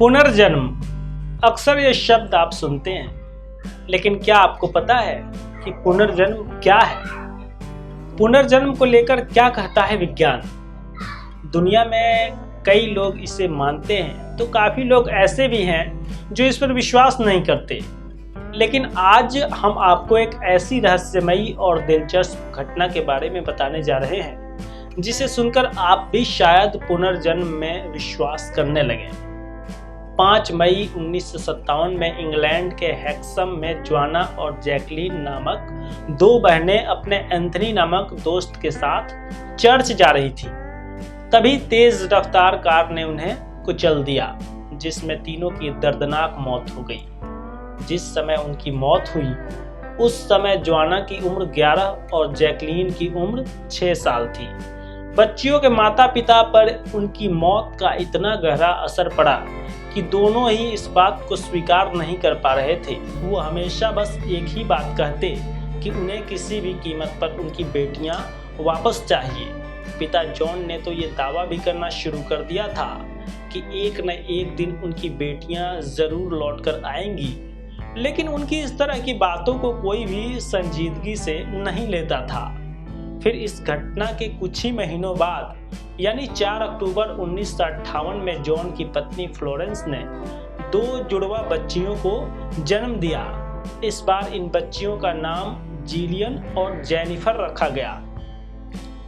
पुनर्जन्म, अक्सर ये शब्द आप सुनते हैं, लेकिन क्या आपको पता है कि पुनर्जन्म क्या है? पुनर्जन्म को लेकर क्या कहता है विज्ञान? दुनिया में कई लोग इसे मानते हैं, तो काफ़ी लोग ऐसे भी हैं जो इस पर विश्वास नहीं करते। लेकिन आज हम आपको एक ऐसी रहस्यमयी और दिलचस्प घटना के बारे में बताने जा रहे हैं, जिसे सुनकर आप भी शायद पुनर्जन्म में विश्वास करने लगें। 5 मई 1957 में इंग्लैंड के हेक्सम में जोआना और जैकलीन नामक 2 बहनें अपने एंथनी नामक दोस्त के साथ चर्च जा रही थी। तभी तेज रफ्तार कार ने उन्हें कुचल दिया, जिसमें तीनों की दर्दनाक मौत हो गई। जिस समय उनकी मौत हुई उस समय जोआना की उम्र 11 और जैकलीन की उम्र 6 साल थी। बच्चियों के माता पिता पर उनकी मौत का इतना गहरा असर पड़ा कि दोनों ही इस बात को स्वीकार नहीं कर पा रहे थे। वो हमेशा बस एक ही बात कहते कि उन्हें किसी भी कीमत पर उनकी बेटियां वापस चाहिए। पिता जॉन ने तो ये दावा भी करना शुरू कर दिया था कि एक न एक दिन उनकी बेटियां जरूर लौटकर आएंगी, लेकिन उनकी इस तरह की बातों को कोई भी संजीदगी से नहीं लेता था। फिर इस घटना के कुछ ही महीनों बाद यानी 4 अक्टूबर 1958 में जॉन की पत्नी फ्लोरेंस ने 2 जुड़वा बच्चियों को जन्म दिया। इस बार इन बच्चियों का नाम जिलियन और जेनिफर रखा गया।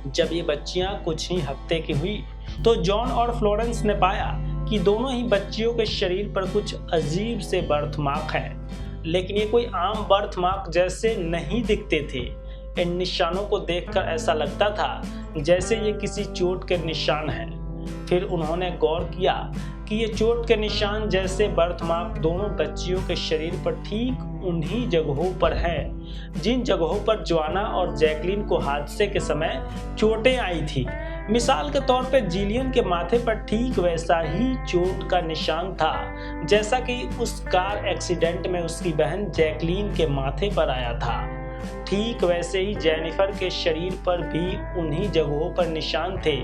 जब ये बच्चियां कुछ ही हफ्ते की हुई तो जॉन और फ्लोरेंस ने पाया कि दोनों ही बच्चियों के शरीर पर कुछ अजीब से बर्थमार्क हैं, लेकिन ये कोई आम बर्थमार्क जैसे नहीं दिखते थे। इन निशानों को देखकर ऐसा लगता था जैसे ये किसी चोट के निशान हैं। फिर उन्होंने गौर किया कि ये चोट के निशान जैसे बर्थमार्क दोनों बच्चियों के शरीर पर ठीक उन्हीं जगहों पर हैं जिन जगहों पर जोआना और जैकलीन को हादसे के समय चोटें आई थी। मिसाल के तौर पर जिलियन के माथे पर ठीक वैसा ही चोट का निशान था जैसा कि उस कार एक्सीडेंट में उसकी बहन जैकलीन के माथे पर आया था। ठीक वैसे ही जेनिफर के शरीर पर भी उन्हीं जगहों पर निशान थे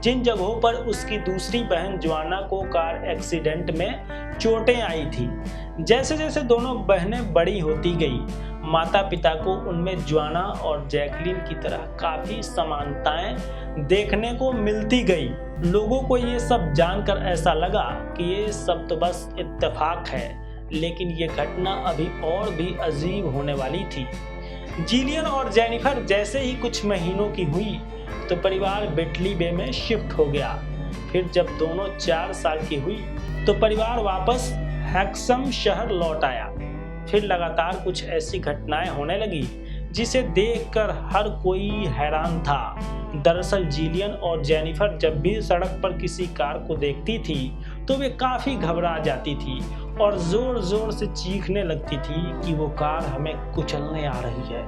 जिन जगहों पर उसकी दूसरी बहन जोआना को कार एक्सीडेंट में चोटें आई थी। जैसे जैसे दोनों बहनें बड़ी होती गई, माता पिता को उनमें जोआना और जैकलीन की तरह काफी समानताएं देखने को मिलती गई। लोगों को ये सब जानकर ऐसा लगा कि ये सब तो बस इत्तेफाक है, लेकिन ये घटना अभी और भी अजीब होने वाली थी। जिलियन और जेनिफर जैसे ही कुछ महीनों की हुई तो परिवार बेटली बे में शिफ्ट हो गया। फिर जब दोनों 4 साल की हुई तो परिवार वापस हेक्सम शहर लौट आया। फिर लगातार कुछ ऐसी घटनाएं होने लगी जिसे देखकर हर कोई हैरान था। दरअसल जिलियन और जेनिफर जब भी सड़क पर किसी कार को देखती थी तो वे काफी घबरा जाती थी और जोर जोर से चीखने लगती थी कि वो कार हमें कुचलने आ रही है।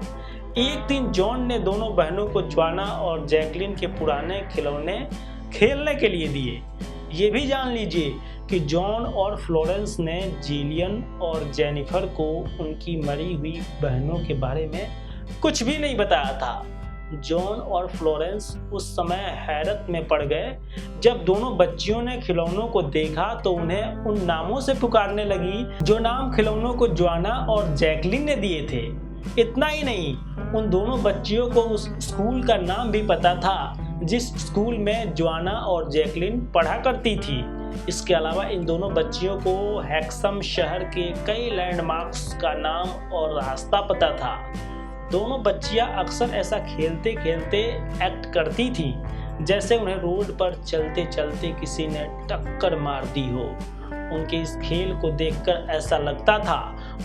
एक दिन जॉन ने दोनों बहनों को जोआना और जैकलीन के पुराने खिलौने खेलने के लिए दिए। ये भी जान लीजिए कि जॉन और फ्लोरेंस ने जिलियन और जेनिफर को उनकी मरी हुई बहनों के बारे में कुछ भी नहीं बताया था। जॉन और फ्लोरेंस उस समय हैरत में पड़ गए जब दोनों बच्चियों ने खिलौनों को देखा तो उन्हें उन नामों से पुकारने लगी जो नाम खिलौनों को जोआना और जैकलीन ने दिए थे। इतना ही नहीं, उन दोनों बच्चियों को उस स्कूल का नाम भी पता था जिस स्कूल में जोआना और जैकलीन पढ़ा करती थी। इसके अलावा इन दोनों बच्चियों को हेक्सम शहर के कई लैंडमार्क्स का नाम और रास्ता पता था। दोनों बच्चियां अक्सर ऐसा खेलते खेलते एक्ट करती थी जैसे उन्हें रोड पर चलते चलते किसी ने टक्कर मार दी हो। उनके इस खेल को देखकर ऐसा लगता था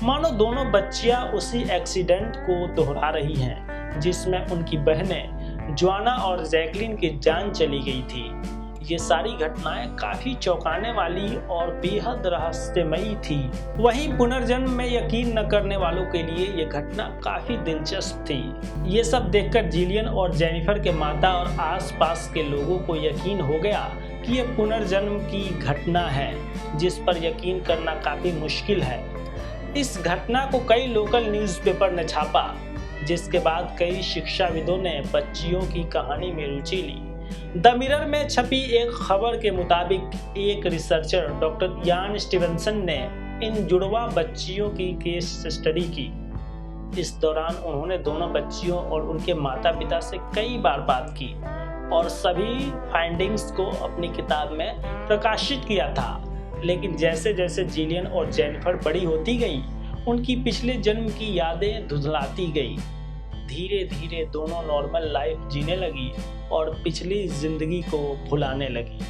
मानो दोनों बच्चियां उसी एक्सीडेंट को दोहरा रही हैं जिसमें उनकी बहनें जोआना और जैकलीन की जान चली गई थी। ये सारी घटनाएं काफी चौंकाने वाली और बेहद रहस्यमयी थी। वहीं पुनर्जन्म में यकीन न करने वालों के लिए ये घटना काफी दिलचस्प थी। ये सब देखकर जिलियन और जेनिफर के माता और आसपास के लोगों को यकीन हो गया कि ये पुनर्जन्म की घटना है, जिस पर यकीन करना काफी मुश्किल है। इस घटना को कई लोकल न्यूज़पेपर ने छापा, जिसके बाद कई शिक्षाविदों ने बच्चियों की कहानी में रुचि ली। द मिरर में छपी एक खबर के मुताबिक एक रिसर्चर डॉक्टर यान स्टीवनसन ने इन जुड़वा बच्चियों की केस स्टडी की। इस दौरान उन्होंने दोनों बच्चियों और उनके माता पिता से कई बार बात की और सभी फाइंडिंग्स को अपनी किताब में प्रकाशित किया था। लेकिन जैसे जैसे जिलियन और जेनिफर बड़ी होती गई, उनकी पिछले जन्म की यादें धुंधलाती गई। धीरे धीरे दोनों नॉर्मल लाइफ जीने लगी और पिछली जिंदगी को भुलाने लगी।